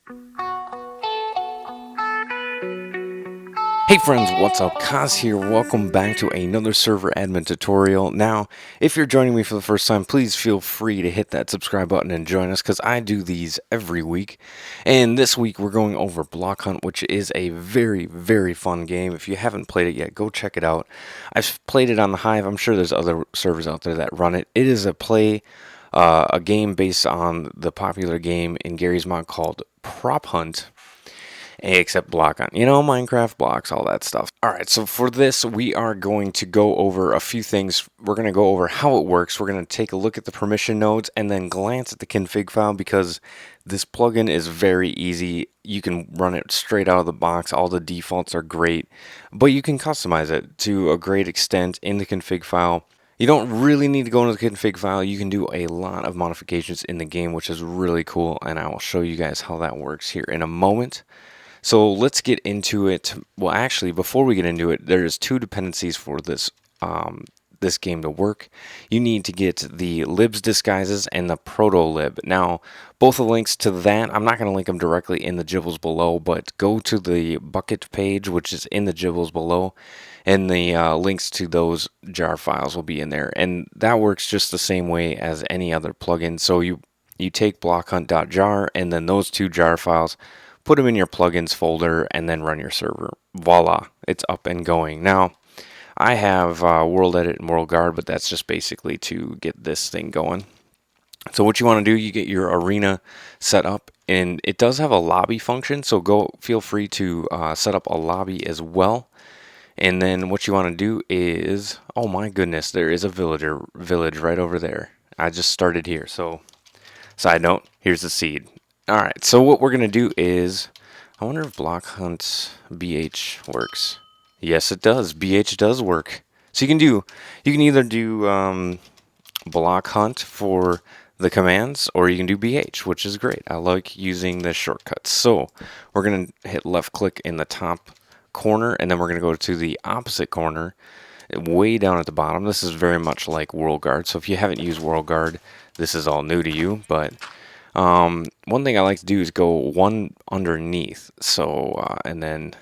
Hey friends, what's up? Kaz here. Welcome back to another server admin tutorial. Now, if you're joining me for the first time, please feel free to hit that subscribe button and join us because I do these every week. And this week we're going over BlockHunt, which is a very, very fun game. If you haven't played it yet, go check it out. I've played it on the Hive. I'm sure there's other servers out there that run it. It is a game based on the popular game in Gary's mod called Prop Hunt. Except block on, Minecraft blocks, all that stuff. All right, so for this, we are going to go over a few things. We're going to go over how it works. We're going to take a look at the permission nodes and then glance at the config file because this plugin is very easy. You can run it straight out of the box. All the defaults are great, but you can customize it to a great extent in the config file. You don't really need to go into the config file. You can do a lot of modifications in the game, which is really cool, and I will show you guys how that works here in a moment. So let's get into it. Well, actually, before we get into it, there's two dependencies for this game to work. You need to get the libs disguises and the proto lib. Now, both the links to that, I'm not going to link them directly in the gibbles below, but go to the bucket page, which is in the gibbles below, and the links to those jar files will be in there. And that works just the same way as any other plugin. So you take blockhunt.jar and then those two jar files, put them in your plugins folder, and then run your server. Voila, it's up and going. Now, I have World Edit and World Guard, but that's just basically to get this thing going. So what you want to do, you get your arena set up, and it does have a lobby function, so feel free to set up a lobby as well. And then what you want to do is, oh my goodness, there is a village right over there. I just started here, so side note, here's the seed. Alright, so what we're going to do is, I wonder if BlockHunt BH works. Yes, it does. BH does work. So you can either do BlockHunt for the commands, or you can do BH, which is great. I like using the shortcuts. So we're going to hit left click in the top corner, and then we're going to go to the opposite corner, way down at the bottom. This is very much like World Guard, so if you haven't used World Guard, this is all new to you, but one thing I like to do is go one underneath, so and then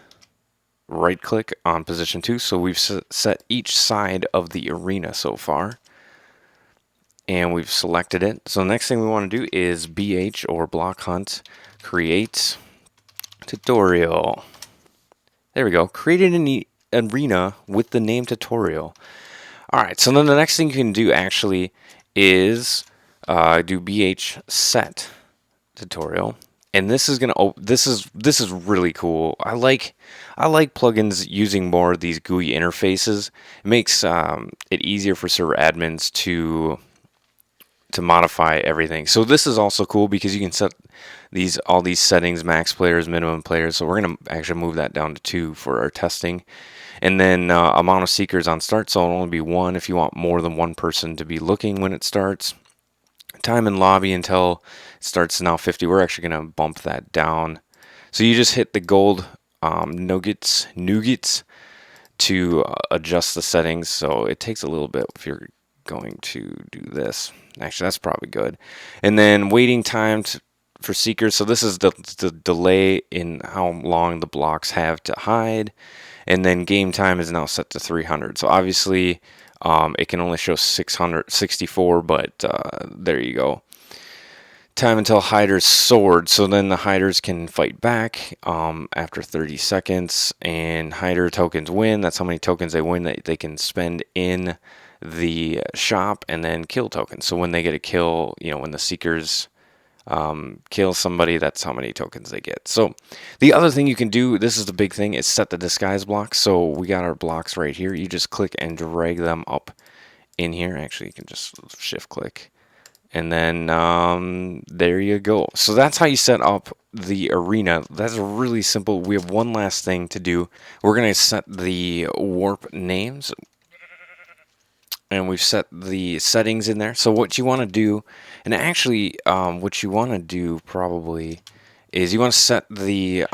right click on position 2. So we've set each side of the arena so far, and we've selected it. So the next thing we want to do is BH or BlockHunt create tutorial. There we go. Created an arena with the name tutorial. All right. So then the next thing you can do actually is do BH set tutorial, and this is this is really cool. I like plugins using more of these GUI interfaces. It makes it easier for server admins to modify everything. So this is also cool because you can set all these settings, max players, minimum players. So we're gonna actually move that down to 2 for our testing. And then amount of seekers on start, so it'll only be 1 if you want more than 1 person to be looking when it starts. Time in lobby until it starts now 50. We're actually going to bump that down. So you just hit the gold nougats to adjust the settings. So it takes a little bit if you're going to do this. Actually, that's probably good. And then waiting time for seekers. So this is the delay in how long the blocks have to hide. And then game time is now set to 300. So obviously it can only show 664, but there you go. Time until hydras sword. So then the hydras can fight back after 30 seconds, and hydra tokens win. That's how many tokens they win that they can spend in the shop, and then kill tokens. So when they get a kill, when the seekers kill somebody, that's how many tokens they get. So the other thing you can do, this is the big thing, is set the disguise blocks. So we got our blocks right here. You just click and drag them up in here. Actually, you can just shift click, and then there you go. So that's how you set up the arena. That's really simple. We have one last thing to do. We're going to set the warp names, and we've set the settings in there. So what you want to do, and actually what you want to do probably is you want to set the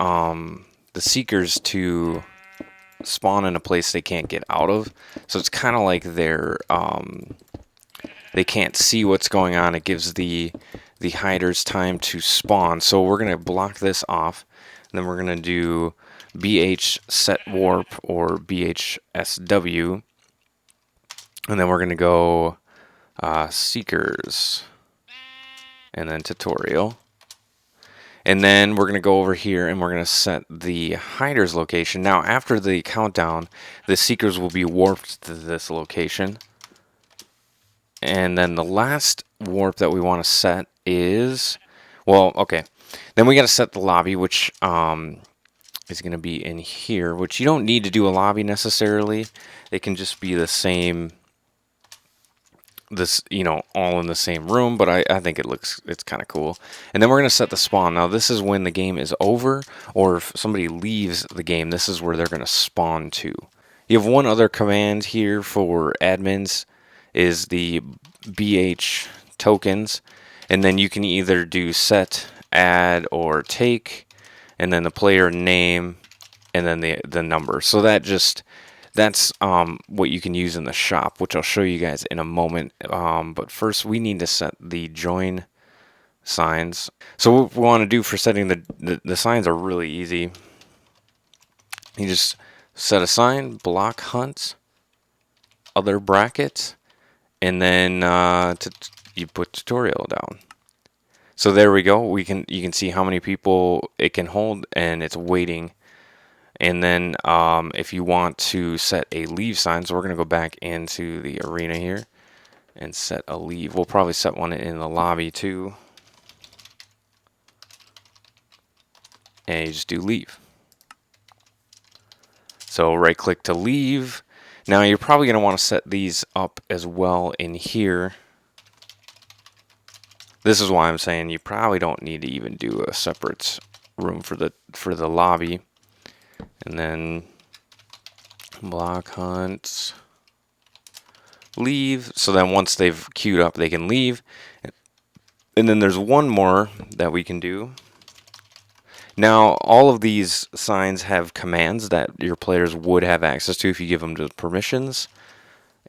seekers to spawn in a place they can't get out of. So it's kind of like they can't see what's going on. It gives the the hydras time to spawn. So we're going to block this off, and then we're going to do BH set warp or BHSW, and then we're going to go seekers, and then tutorial. And then we're going to go over here and we're going to set the hiders location. Now, after the countdown, the seekers will be warped to this location. And then the last warp that we want to set is, well, okay. Then we got to set the lobby, which is going to be in here, which you don't need to do a lobby necessarily. It can just be the same, this, you know, all in the same room, but I think it's kind of cool. And then we're going to set the spawn. Now this is when the game is over, or if somebody leaves the game, this is where they're going to spawn to. You have one other command here for admins, is the BH tokens, and then you can either do set, add, or take, and then the player name, and then the number. So that's what you can use in the shop, which I'll show you guys in a moment. But first, we need to set the join signs. So what we want to do for setting the signs are really easy. You just set a sign, BlockHunt, other brackets, and then you put tutorial down. So there we go. You can see how many people it can hold, and it's waiting. And then if you want to set a leave sign, so we're going to go back into the arena here and set a leave. We'll probably set one in the lobby too. And you just do leave. So right click to leave. Now you're probably going to want to set these up as well in here. This is why I'm saying you probably don't need to even do a separate room for the lobby. And then BlockHunt leave. So then once they've queued up, they can leave. And then there's one more that we can do. Now, all of these signs have commands that your players would have access to if you give them the permissions.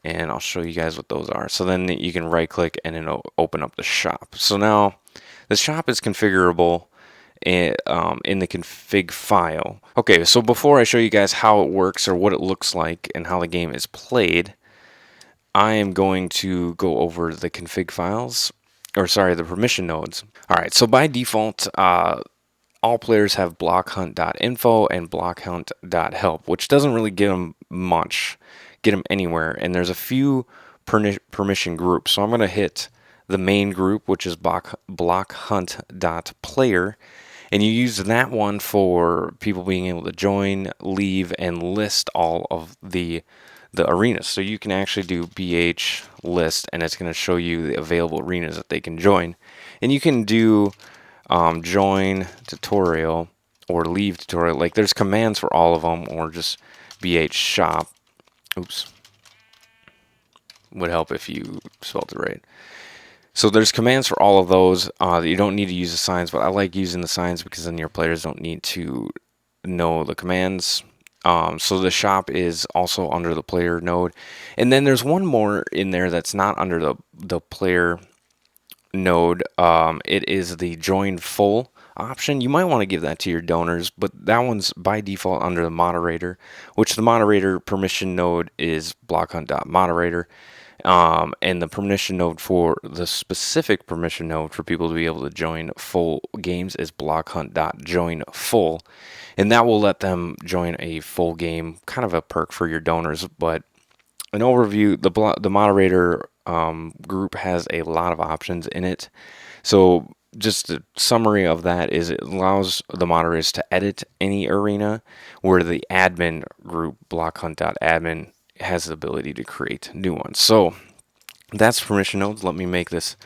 And I'll show you guys what those are. So then you can right click and it'll open up the shop. So now the shop is configurable in the config file. Okay, so before I show you guys how it works or what it looks like and how the game is played, I am going to go over the config files, or sorry, the permission nodes. All right, so by default, all players have blockhunt.info and blockhunt.help, which doesn't really get them much, get them anywhere. And there's a few permission groups. So I'm going to hit the main group, which is blockhunt.player. And you use that one for people being able to join, leave, and list all of the arenas. So you can actually do BH list, and it's going to show you the available arenas that they can join. And you can do join tutorial or leave tutorial. Like there's commands for all of them, or just BH shop. Oops. Would help if you spelled it right. So there's commands for all of those. You don't need to use the signs, but I like using the signs because then your players don't need to know the commands. So the shop is also under the player node. And then there's one more in there that's not under the player node. It is the join full option. You might want to give that to your donors, but that one's by default under the moderator, which the moderator permission node is blockhunt.moderator. And the permission node for the specific permission node for people to be able to join full games is blockhunt.joinfull. And that will let them join a full game, kind of a perk for your donors. But an overview, the moderator group has a lot of options in it. So just a summary of that is it allows the moderators to edit any arena, where the admin group, blockhunt.admin, has the ability to create new ones. So that's permission nodes. Let me make this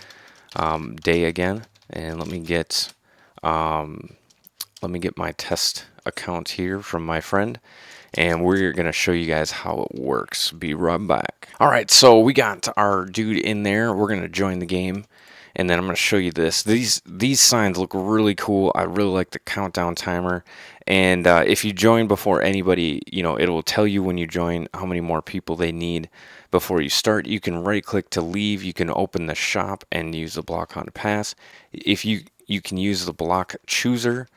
day again, and let me get my test account here from my friend, and we're gonna show you guys how it works. Be right back. All right, so we got our dude in there. We're gonna join the game, And then I'm going to show you this. These signs look really cool. I really like the countdown timer. And if you join before anybody, it will tell you when you join how many more people they need before you start. You can right click to leave. You can open the shop and use the BlockHunt pass. If you can use the block chooser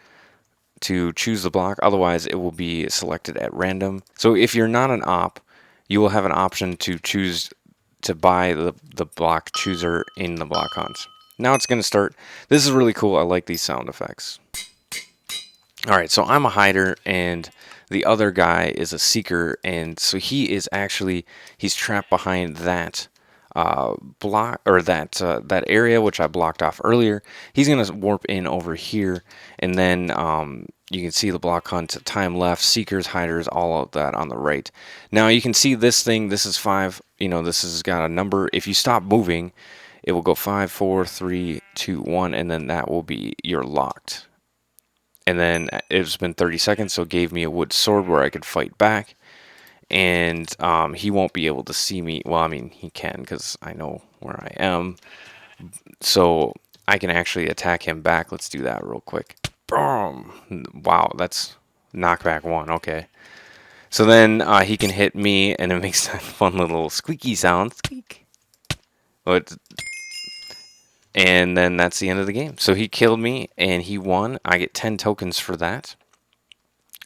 to choose the block. Otherwise, it will be selected at random. So if you're not an op, you will have an option to choose to buy the block chooser in the BlockHunt. Now it's going to start. This is really cool. I like these sound effects. All right, so I'm a hider, and the other guy is a seeker, and so he's trapped behind that block, or that area which I blocked off earlier. He's gonna warp in over here, and then you can see the BlockHunt time left, seekers, hiders, all of that on the right. Now you can see this thing. This is 5. This has got a number. If you stop moving, it will go 5, 4, 3, 2, 1, and then that will be you're locked. And then it's been 30 seconds, so it gave me a wood sword where I could fight back. And he won't be able to see me. Well, I mean, he can because I know where I am. So I can actually attack him back. Let's do that real quick. Boom! Wow, that's knockback 1. Okay. So then he can hit me, and it makes that fun little squeaky sound. Squeak. And then that's the end of the game. So he killed me, and he won. I get 10 tokens for that.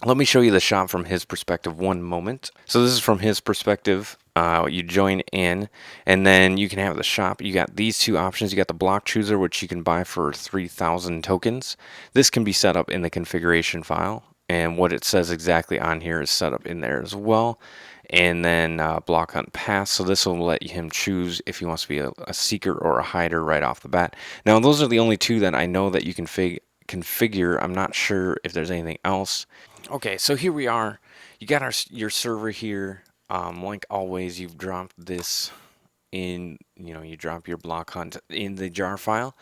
Let me show you the shop from his perspective one moment. So this is from his perspective. You join in, and then you can have the shop. You got these 2 options. You got the block chooser, which you can buy for 3,000 tokens. This can be set up in the configuration file, and what it says exactly on here is set up in there as well. And then BlockHunt pass. So this will let him choose if he wants to be a seeker or a hider right off the bat. Now those are the only 2 that I know that you can configure. I'm not sure if there's anything else. Okay, so here we are. You got your server here. Like always, you've dropped this in, you drop your BlockHunt in the jar file,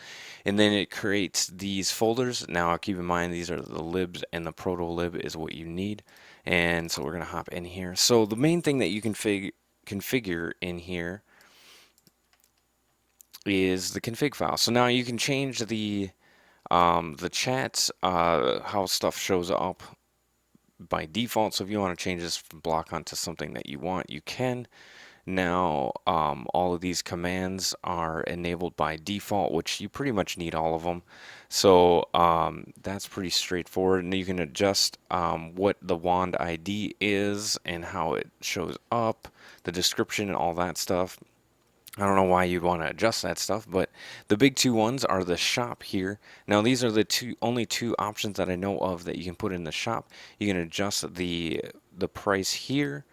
and then it creates these folders. Now keep in mind, these are the libs, and the proto lib is what you need. And so we're going to hop in here. So the main thing that you can configure in here is the config file. So now you can change the chat, how stuff shows up by default. So if you want to change this from BlockHunt to something that you want, you can. Now all of these commands are enabled by default, which you pretty much need all of them. So that's pretty straightforward, and you can adjust what the wand ID is and how it shows up, the description and all that stuff. I don't know why you'd want to adjust that stuff, but the big 2 ones are the shop here. Now these are the only 2 options that I know of that you can put in the shop. You can adjust the price here,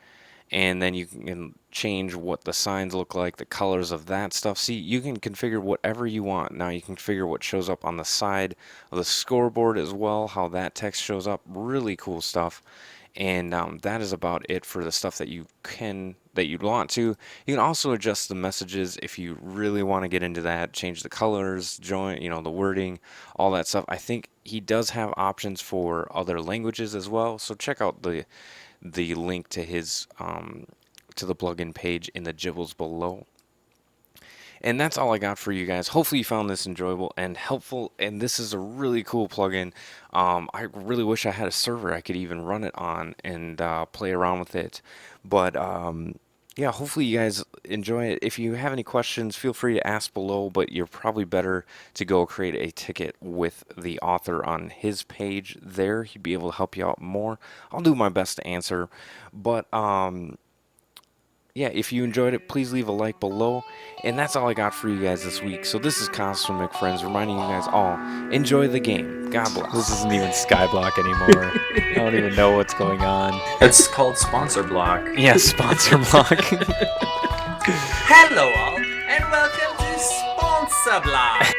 and then you can change what the signs look like, the colors of that stuff. See, you can configure whatever you want. Now you can configure what shows up on the side of the scoreboard as well, how that text shows up. Really cool stuff. And that is about it for the stuff that you'd want to. You can also adjust the messages if you really want to get into that. Change the colors, join, the wording, all that stuff. I think he does have options for other languages as well. So check out the link to his to the plugin page in the gibbles below. And that's all I got for you guys. Hopefully you found this enjoyable and helpful, and this is a really cool plugin. I really wish I had a server I could even run it on and play around with it. But yeah, hopefully you guys enjoy it. If you have any questions, feel free to ask below, but you're probably better to go create a ticket with the author on his page there. He'd be able to help you out more. I'll do my best to answer. But yeah, if you enjoyed it, please leave a like below. And that's all I got for you guys this week. So this is Cos from McFriends reminding you guys all, enjoy the game. God bless. This isn't even Skyblock anymore. I don't even know what's going on. It's called Sponsor Block. Yeah, Sponsor Block. Hello all, and welcome to Sponsor Block.